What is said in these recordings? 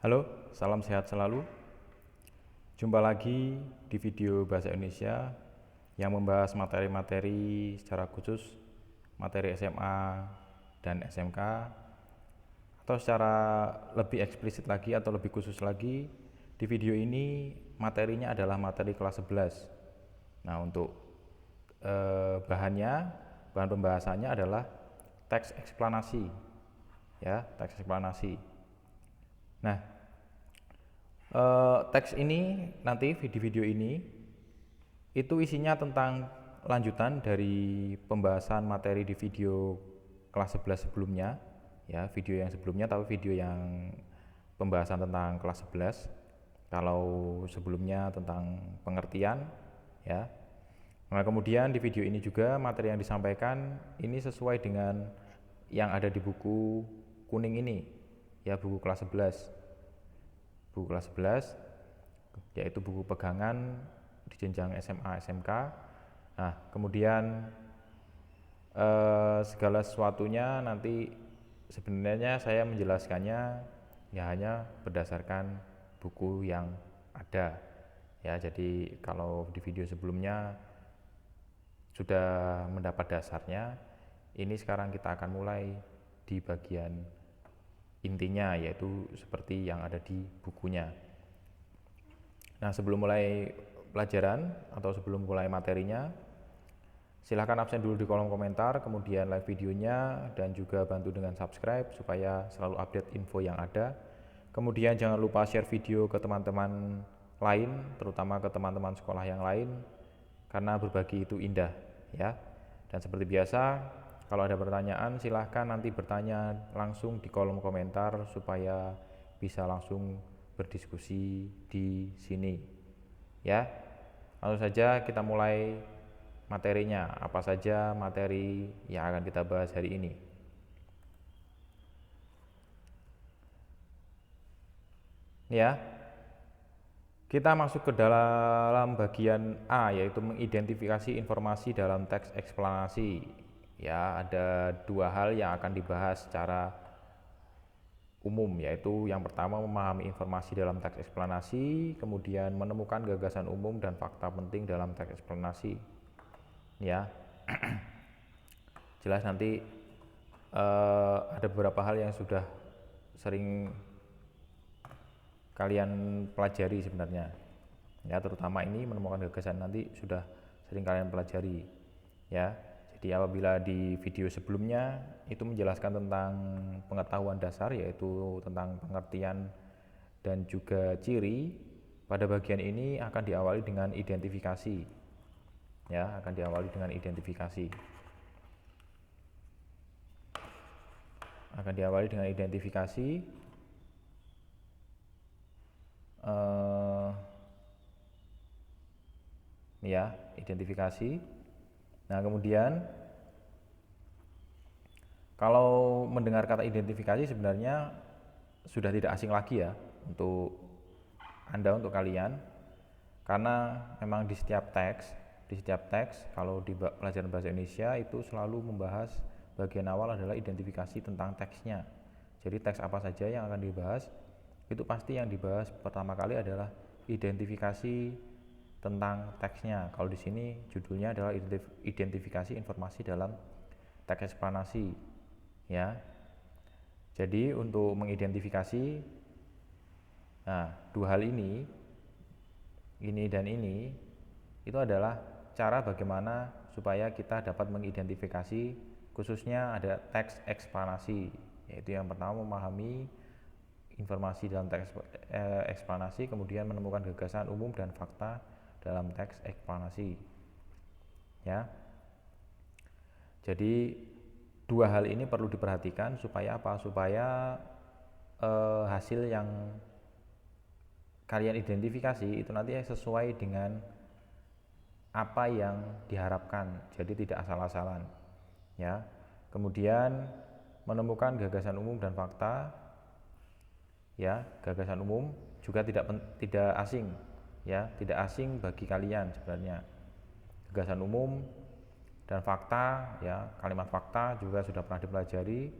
Halo, salam sehat selalu. Jumpa lagi di video Bahasa Indonesia yang membahas materi-materi secara khusus, materi SMA dan SMK, atau secara lebih eksplisit lagi atau lebih khusus lagi, di video ini materinya adalah materi kelas 11. Nah, untuk bahan pembahasannya adalah teks eksplanasi. Ya, teks eksplanasi. Nah, teks ini nanti di video ini itu isinya tentang lanjutan dari pembahasan materi di video kelas 11 sebelumnya, ya, video yang sebelumnya, tapi video yang pembahasan tentang kelas 11. Kalau sebelumnya tentang pengertian, ya. Nah, kemudian di video ini juga materi yang disampaikan ini sesuai dengan yang ada di buku kuning ini, ya, buku kelas 11. Buku kelas 11 yaitu buku pegangan di jenjang SMA SMK. Nah, kemudian segala sesuatunya nanti sebenarnya saya menjelaskannya ya hanya berdasarkan buku yang ada, ya. Jadi kalau di video sebelumnya sudah mendapat dasarnya, ini sekarang kita akan mulai di bagian intinya, yaitu seperti yang ada di bukunya. Nah, sebelum mulai pelajaran atau sebelum mulai materinya, silahkan absen dulu di kolom komentar, kemudian like videonya, dan juga bantu dengan subscribe supaya selalu update info yang ada. Kemudian jangan lupa share video ke teman-teman lain, terutama ke teman-teman sekolah yang lain, karena berbagi itu indah, ya. Dan seperti biasa, kalau ada pertanyaan silahkan nanti bertanya langsung di kolom komentar supaya bisa langsung berdiskusi di sini, ya. Langsung saja kita mulai materinya. Apa saja materi yang akan kita bahas hari ini? Ya, kita masuk ke dalam bagian A, yaitu mengidentifikasi informasi dalam teks eksplanasi. Ya, ada dua hal yang akan dibahas secara umum, yaitu yang pertama memahami informasi dalam teks eksplanasi, kemudian menemukan gagasan umum dan fakta penting dalam teks eksplanasi. Ya, jelas nanti ada beberapa hal yang sudah sering kalian pelajari sebenarnya, ya, terutama ini menemukan gagasan nanti sudah sering kalian pelajari, ya. Jadi apabila di video sebelumnya itu menjelaskan tentang pengetahuan dasar, yaitu tentang pengertian dan juga ciri, pada bagian ini akan diawali dengan identifikasi, ya, akan diawali dengan identifikasi. Akan diawali dengan identifikasi. Ya, identifikasi. Nah, kemudian kalau mendengar kata identifikasi sebenarnya sudah tidak asing lagi, ya, untuk Anda, untuk kalian, karena memang di setiap teks kalau di pelajaran bahasa Indonesia itu selalu membahas bagian awal adalah identifikasi tentang teksnya. Jadi teks apa saja yang akan dibahas, itu pasti yang dibahas pertama kali adalah identifikasi tentang teksnya. Kalau di sini judulnya adalah identifikasi informasi dalam teks eksplanasi, ya. Jadi untuk mengidentifikasi, nah, dua hal ini dan ini itu adalah cara bagaimana supaya kita dapat mengidentifikasi, khususnya ada teks eksplanasi, yaitu yang pertama memahami informasi dalam teks eksplanasi, kemudian menemukan gagasan umum dan fakta dalam teks eksplanasi, ya. Jadi dua hal ini perlu diperhatikan supaya apa? Supaya hasil yang kalian identifikasi itu nanti sesuai dengan apa yang diharapkan, jadi tidak asal-asalan, ya. Kemudian menemukan gagasan umum dan fakta, ya. Gagasan umum juga tidak asing, ya, tidak asing bagi kalian sebenarnya. Gagasan umum dan fakta, ya, kalimat fakta juga sudah pernah dipelajari,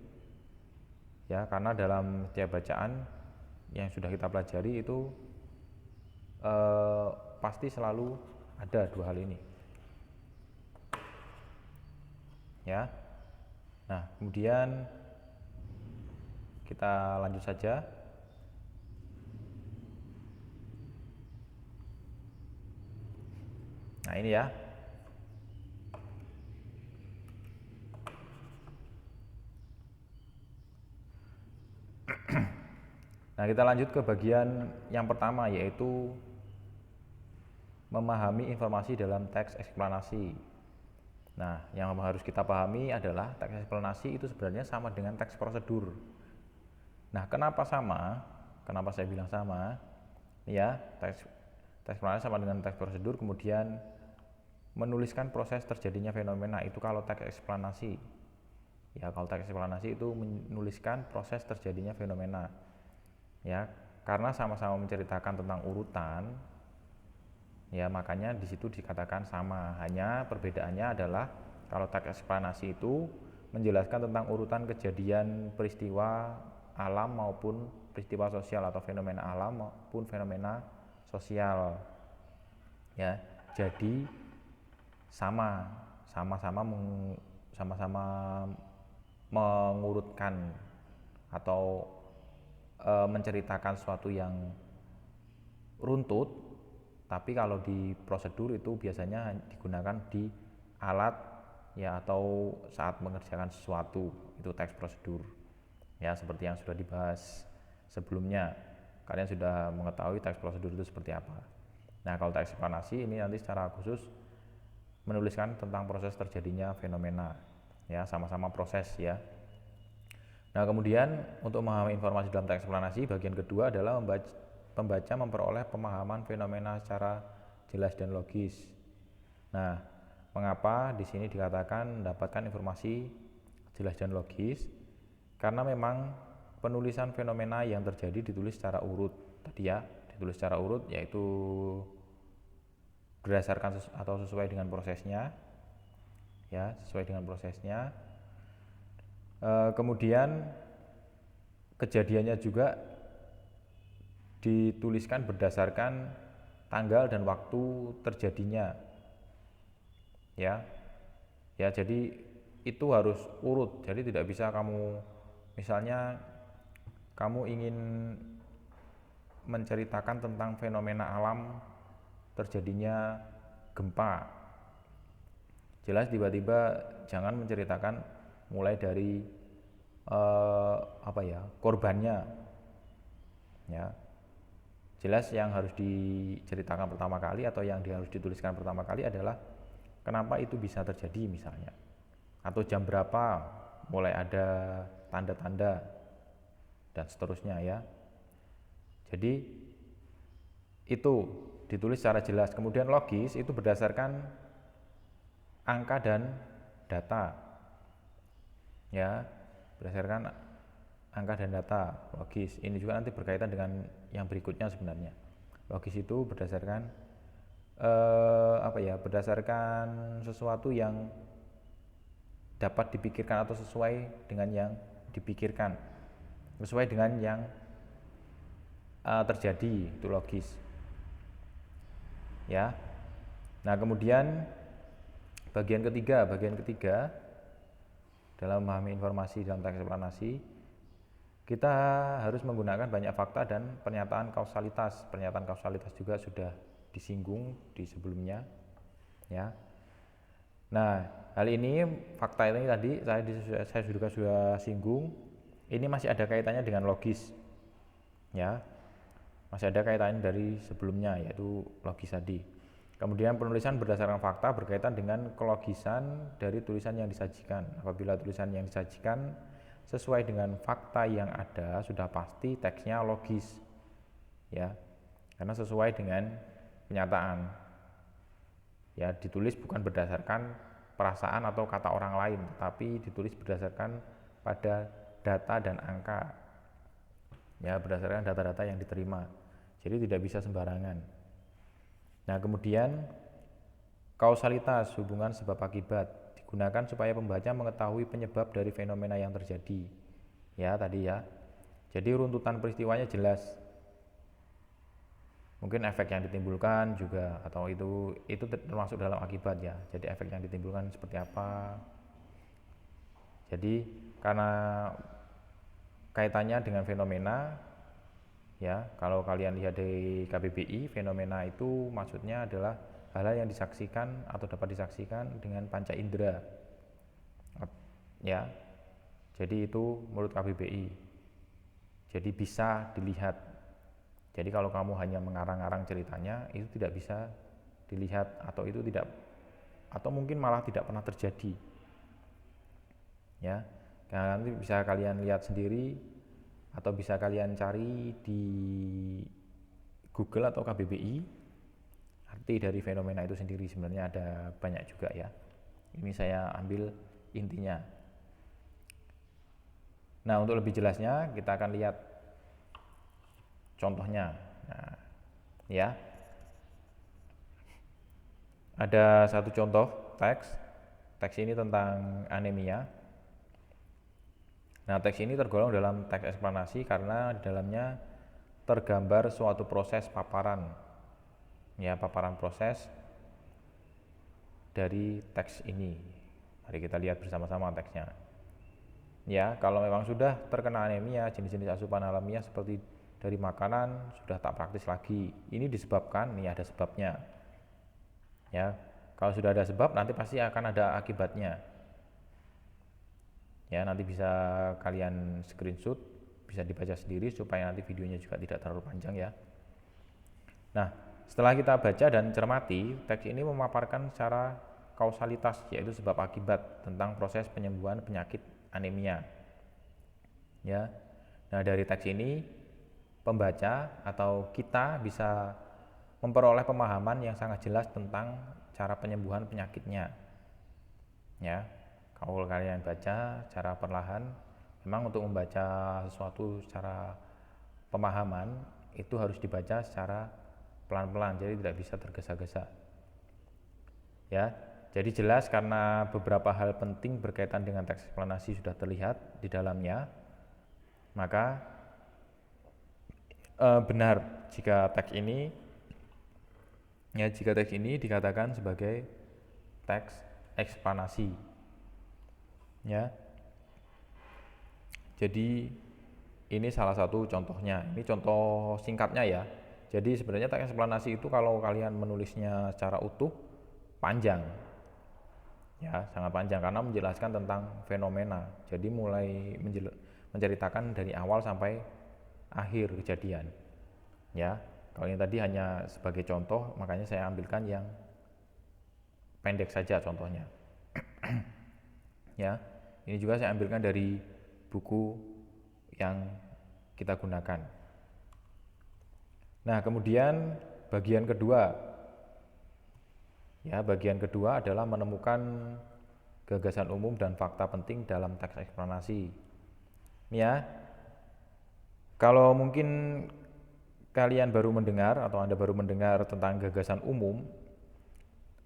ya, karena dalam setiap bacaan yang sudah kita pelajari itu pasti selalu ada dua hal ini ya. Nah kemudian kita lanjut saja. Nah ini ya. Nah kita lanjut ke bagian yang pertama, yaitu memahami informasi dalam teks eksplanasi. Nah yang harus kita pahami adalah teks eksplanasi itu sebenarnya sama dengan teks prosedur. Nah kenapa sama? Kenapa saya bilang sama? Ya, teks eksplanasi sama dengan teks prosedur, kemudian menuliskan proses terjadinya fenomena itu kalau teks eksplanasi. Ya, kalau teks eksplanasi itu menuliskan proses terjadinya fenomena. Ya, karena sama-sama menceritakan tentang urutan, ya makanya di situ dikatakan sama. Hanya perbedaannya adalah kalau teks eksplanasi itu menjelaskan tentang urutan kejadian peristiwa alam maupun peristiwa sosial, atau fenomena alam maupun fenomena sosial. Ya, jadi sama-sama mengurutkan atau menceritakan sesuatu yang runtut, tapi kalau di prosedur itu biasanya digunakan di alat ya atau saat mengerjakan sesuatu, itu teks prosedur ya, seperti yang sudah dibahas sebelumnya. Kalian sudah mengetahui teks prosedur itu seperti apa. Nah kalau teks eksplanasi ini nanti secara khusus menuliskan tentang proses terjadinya fenomena ya, sama-sama proses ya. Nah kemudian untuk memahami informasi dalam teks eksplanasi, bagian kedua adalah pembaca memperoleh pemahaman fenomena secara jelas dan logis. Nah mengapa di sini dikatakan mendapatkan informasi jelas dan logis? Karena memang penulisan fenomena yang terjadi ditulis secara urut tadi ya, ditulis secara urut, yaitu berdasarkan atau sesuai dengan prosesnya ya, sesuai dengan prosesnya. Kemudian kejadiannya juga dituliskan berdasarkan tanggal dan waktu terjadinya ya. Ya jadi itu harus urut, jadi tidak bisa kamu, misalnya kamu ingin menceritakan tentang fenomena alam terjadinya gempa, jelas tiba-tiba jangan menceritakan mulai dari korbannya ya. Jelas yang harus diceritakan pertama kali atau yang harus dituliskan pertama kali adalah kenapa itu bisa terjadi misalnya, atau jam berapa mulai ada tanda-tanda dan seterusnya ya. Jadi itu ditulis secara jelas. Kemudian logis itu berdasarkan angka dan data ya, berdasarkan angka dan data. Logis ini juga nanti berkaitan dengan yang berikutnya sebenarnya. Logis itu berdasarkan berdasarkan sesuatu yang dapat dipikirkan atau sesuai dengan yang dipikirkan, sesuai dengan yang terjadi, itu logis ya. Nah kemudian bagian ketiga dalam memahami informasi dalam teks eksplanasi, kita harus menggunakan banyak fakta dan pernyataan kausalitas. Pernyataan kausalitas juga sudah disinggung di sebelumnya ya. Nah hal ini, fakta ini tadi saya juga sudah singgung, ini masih ada kaitannya dengan logis ya, masih ada kaitannya dari sebelumnya, yaitu logis tadi. Kemudian penulisan berdasarkan fakta berkaitan dengan kelogisan dari tulisan yang disajikan. Apabila tulisan yang disajikan sesuai dengan fakta yang ada, sudah pasti teksnya logis ya, karena sesuai dengan kenyataan ya, ditulis bukan berdasarkan perasaan atau kata orang lain, tetapi ditulis berdasarkan pada data dan angka ya, berdasarkan data-data yang diterima, jadi tidak bisa sembarangan. Nah kemudian kausalitas, hubungan sebab akibat, digunakan supaya pembaca mengetahui penyebab dari fenomena yang terjadi ya tadi ya. Jadi runtutan peristiwanya jelas. Mungkin efek yang ditimbulkan juga, atau itu termasuk dalam akibat ya. Jadi efek yang ditimbulkan seperti apa. Jadi karena kaitannya dengan fenomena ya, kalau kalian lihat dari KBBI, fenomena itu maksudnya adalah hal-hal yang disaksikan atau dapat disaksikan dengan panca indera ya. Jadi itu menurut KBBI. Jadi bisa dilihat. Jadi kalau kamu hanya mengarang-arang ceritanya, itu tidak bisa dilihat, atau itu tidak, atau mungkin malah tidak pernah terjadi. Ya, nanti bisa kalian lihat sendiri, atau bisa kalian cari di Google atau KBBI arti dari fenomena itu sendiri. Sebenarnya ada banyak juga ya. Ini saya ambil intinya. Nah, untuk lebih jelasnya kita akan lihat contohnya. Nah, ya. Ada satu contoh teks. Teks ini tentang anemia. Nah, teks ini tergolong dalam teks eksplanasi karena di dalamnya tergambar suatu proses paparan. Ya, paparan proses dari teks ini. Mari kita lihat bersama-sama teksnya. Ya, kalau memang sudah terkena anemia, jenis-jenis asupan alamiah seperti dari makanan sudah tak praktis lagi. Ini disebabkan, ini ada sebabnya. Ya, kalau sudah ada sebab, nanti pasti akan ada akibatnya. Ya, nanti bisa kalian screenshot, bisa dibaca sendiri supaya nanti videonya juga tidak terlalu panjang ya. Nah, setelah kita baca dan cermati, teks ini memaparkan secara kausalitas, yaitu sebab akibat tentang proses penyembuhan penyakit anemia. Ya. Nah, dari teks ini pembaca atau kita bisa memperoleh pemahaman yang sangat jelas tentang cara penyembuhan penyakitnya. Ya. Kalau kalian baca secara perlahan, memang untuk membaca sesuatu secara pemahaman itu harus dibaca secara pelan-pelan, jadi tidak bisa tergesa-gesa. Ya, jadi jelas karena beberapa hal penting berkaitan dengan teks eksplanasi sudah terlihat di dalamnya, maka benar jika teks ini dikatakan sebagai teks eksplanasi. Ya, jadi ini salah satu contohnya. Ini contoh singkatnya ya. Jadi sebenarnya teks eksplanasi itu kalau kalian menulisnya secara utuh panjang. Ya, sangat panjang karena menjelaskan tentang fenomena. Jadi mulai menceritakan dari awal sampai akhir kejadian. Ya, kalau yang tadi hanya sebagai contoh, makanya saya ambilkan yang pendek saja contohnya. Ya, ini juga saya ambilkan dari buku yang kita gunakan. Nah, kemudian bagian kedua. Ya, bagian kedua adalah menemukan gagasan umum dan fakta penting dalam teks eksplanasi. Ini ya. Kalau mungkin kalian baru mendengar atau Anda baru mendengar tentang gagasan umum.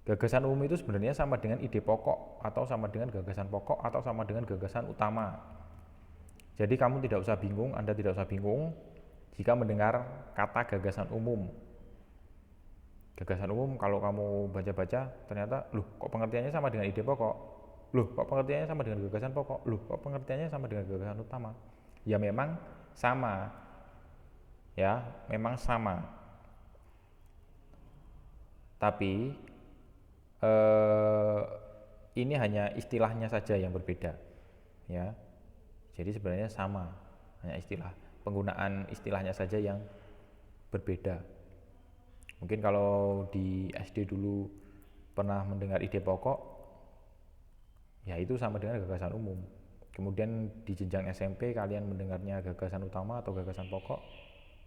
Gagasan umum itu sebenarnya sama dengan ide pokok, atau sama dengan gagasan pokok, atau sama dengan gagasan utama. Jadi kamu tidak usah bingung, Anda tidak usah bingung jika mendengar kata gagasan umum. Gagasan umum kalau kamu baca-baca ternyata, loh kok pengertiannya sama dengan ide pokok? Loh kok pengertiannya sama dengan gagasan pokok? Loh kok pengertiannya sama dengan gagasan utama? Ya memang sama. Ya, memang sama. Tapi ini hanya istilahnya saja yang berbeda, ya. Jadi sebenarnya sama, hanya penggunaan istilahnya saja yang berbeda. Mungkin kalau di SD dulu pernah mendengar ide pokok, ya itu sama dengan gagasan umum. Kemudian di jenjang SMP kalian mendengarnya gagasan utama atau gagasan pokok,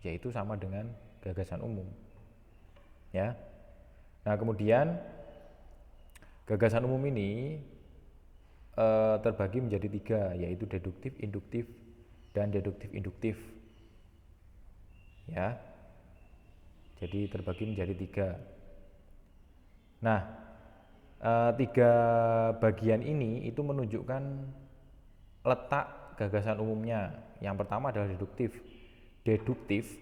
ya itu sama dengan gagasan umum, ya. Nah, kemudian gagasan umum ini terbagi menjadi 3, yaitu deduktif, induktif, dan deduktif-induktif. Ya, jadi terbagi menjadi 3. Nah, 3 bagian ini itu menunjukkan letak gagasan umumnya. Yang pertama adalah deduktif. Deduktif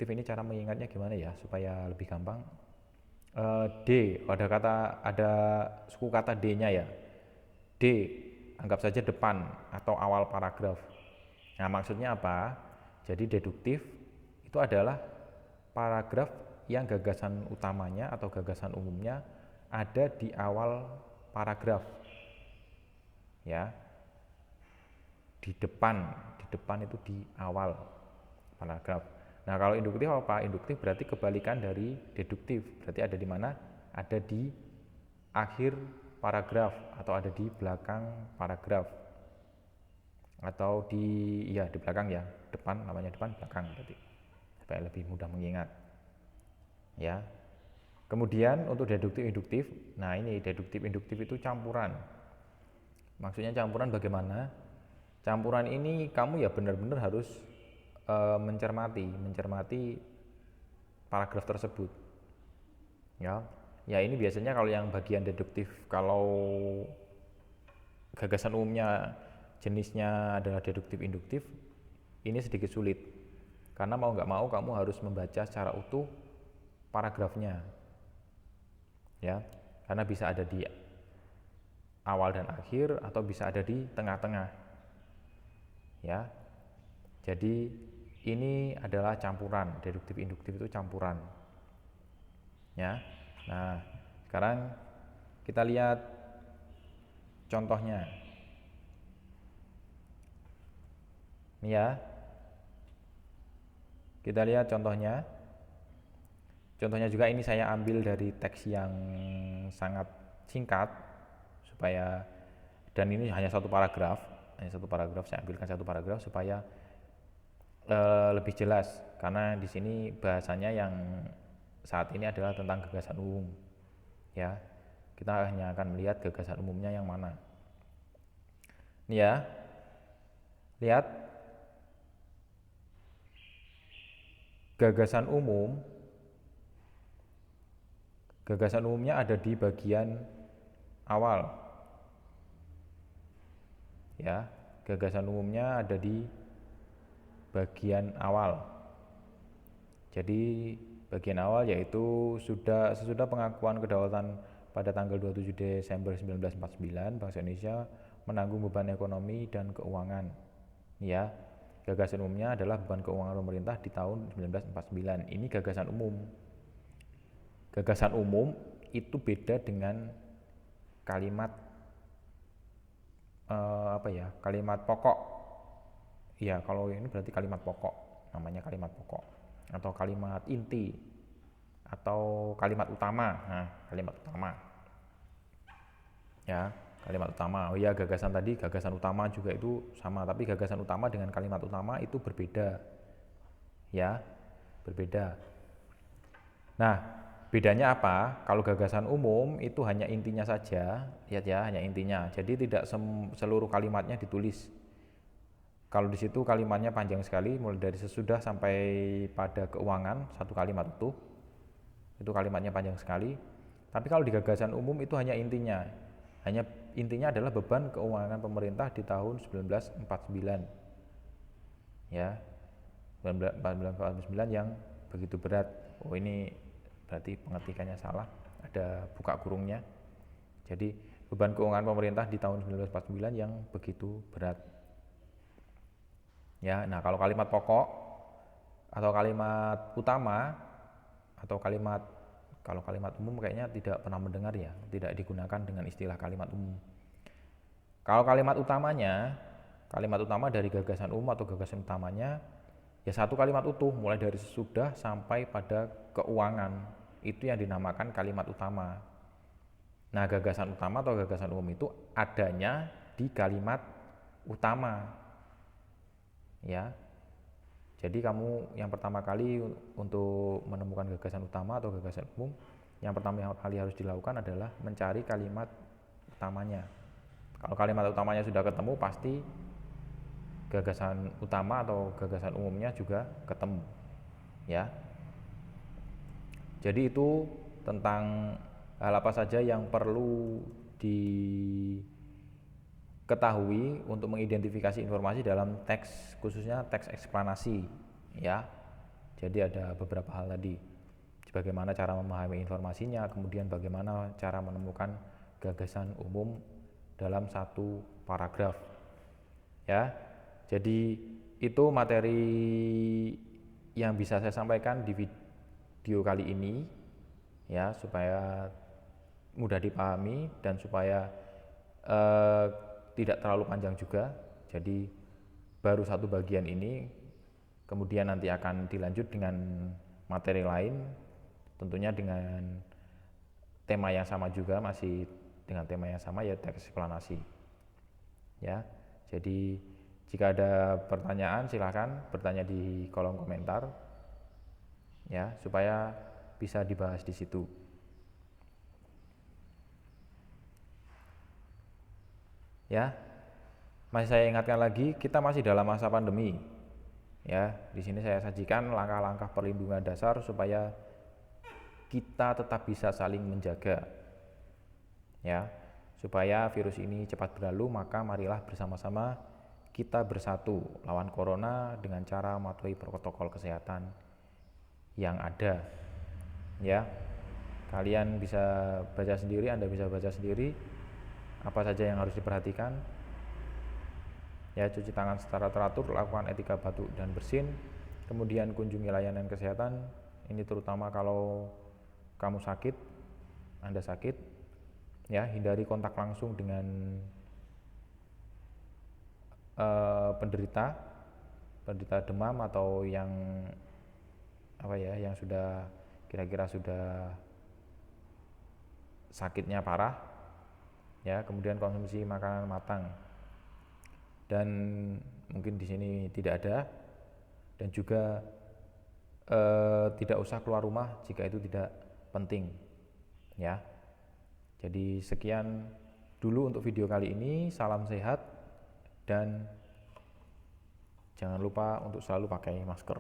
ini cara mengingatnya gimana ya supaya lebih gampang. Ada suku kata D-nya ya. D, anggap saja depan atau awal paragraf. Nah, maksudnya apa? Jadi deduktif itu adalah paragraf yang gagasan utamanya atau gagasan umumnya ada di awal paragraf. Ya. Di depan itu di awal paragraf. Nah, kalau induktif apa? Induktif berarti kebalikan dari deduktif. Berarti ada di mana? Ada di akhir paragraf atau ada di belakang paragraf. Atau di belakang ya. Depan namanya depan, belakang berarti. Supaya lebih mudah mengingat. Ya. Kemudian untuk deduktif induktif, nah ini deduktif induktif itu campuran. Maksudnya campuran bagaimana? Campuran ini kamu ya benar-benar harus mencermati paragraf tersebut. Ya ini biasanya kalau yang bagian deduktif, kalau gagasan umumnya jenisnya adalah deduktif induktif, ini sedikit sulit. Karena mau nggak mau kamu harus membaca secara utuh paragrafnya. Ya, karena bisa ada di awal dan akhir atau bisa ada di tengah-tengah. Ya. Jadi ini adalah campuran, deduktif induktif itu campuran. Ya. Nah, sekarang kita lihat contohnya. Ini ya. Kita lihat contohnya. Contohnya juga ini saya ambil dari teks yang sangat singkat supaya, dan ini hanya satu paragraf, saya ambilkan satu paragraf supaya lebih jelas, karena di sini bahasanya yang saat ini adalah tentang gagasan umum. Ya, kita hanya akan melihat gagasan umumnya yang mana. Ini ya, lihat gagasan umumnya ada di bagian awal. Ya, gagasan umumnya ada di bagian awal. Jadi bagian awal yaitu sesudah pengakuan kedaulatan pada tanggal 27 Desember 1949, bangsa Indonesia menanggung beban ekonomi dan keuangan. Ya, gagasan umumnya adalah beban keuangan pemerintah di tahun 1949. Ini gagasan umum. Gagasan umum itu beda dengan kalimat kalimat pokok. Ya, kalau ini berarti kalimat pokok, namanya kalimat pokok atau kalimat inti atau kalimat utama. Nah, kalimat utama. Ya, kalimat utama. Oh iya, gagasan tadi, gagasan utama juga itu sama, tapi gagasan utama dengan kalimat utama itu berbeda. Ya, berbeda. Nah, bedanya apa? Kalau gagasan umum itu hanya intinya saja, lihat ya, hanya intinya. Jadi tidak seluruh kalimatnya ditulis. Kalau di situ kalimatnya panjang sekali, mulai dari sesudah sampai pada keuangan, satu kalimat utuh. Itu kalimatnya panjang sekali. Tapi kalau di gagasan umum itu hanya intinya. Hanya intinya adalah beban keuangan pemerintah di tahun 1949. Ya. 1949 yang begitu berat. Oh, ini berarti pengetikannya salah. Ada buka kurungnya. Jadi beban keuangan pemerintah di tahun 1949 yang begitu berat. Ya, nah kalau kalimat pokok atau kalimat utama atau kalau kalimat umum kayaknya tidak pernah mendengar ya, tidak digunakan dengan istilah kalimat umum. Kalau kalimat utama dari gagasan umum atau gagasan utamanya ya satu kalimat utuh mulai dari sesudah sampai pada keuangan, itu yang dinamakan kalimat utama. Nah, gagasan utama atau gagasan umum itu adanya di kalimat utama. Ya, jadi kamu yang pertama kali untuk menemukan gagasan utama atau gagasan umum, yang pertama kali harus dilakukan adalah mencari kalimat utamanya. Kalau kalimat utamanya sudah ketemu, pasti gagasan utama atau gagasan umumnya juga ketemu. Ya, jadi itu tentang hal apa saja yang perlu ketahui untuk mengidentifikasi informasi dalam teks, khususnya teks eksplanasi ya. Jadi ada beberapa hal tadi, bagaimana cara memahami informasinya, kemudian bagaimana cara menemukan gagasan umum dalam satu paragraf ya. Jadi itu materi yang bisa saya sampaikan di video kali ini ya, supaya mudah dipahami dan supaya tidak terlalu panjang juga. Jadi baru satu bagian ini, kemudian nanti akan dilanjut dengan materi lain, tentunya dengan tema yang sama juga, masih dengan tema yang sama, ya teks eksplanasi ya. Jadi jika ada pertanyaan silahkan bertanya di kolom komentar ya, supaya bisa dibahas di situ. Ya, masih saya ingatkan lagi, kita masih dalam masa pandemi. Ya, di sini saya sajikan langkah-langkah perlindungan dasar supaya kita tetap bisa saling menjaga. Ya, supaya virus ini cepat berlalu, maka marilah bersama-sama kita bersatu lawan corona dengan cara mematuhi protokol kesehatan yang ada. Ya, kalian bisa baca sendiri, Anda bisa baca sendiri apa saja yang harus diperhatikan ya. Cuci tangan secara teratur, lakukan etika batuk dan bersin, kemudian kunjungi layanan kesehatan. Ini terutama kalau kamu sakit, Anda sakit ya. Hindari kontak langsung dengan penderita demam atau yang yang sudah kira-kira sudah sakitnya parah ya. Kemudian konsumsi makanan matang, dan mungkin di sini tidak ada, dan juga tidak usah keluar rumah jika itu tidak penting ya. Jadi sekian dulu untuk video kali ini, salam sehat dan jangan lupa untuk selalu pakai masker.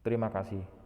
Terima kasih.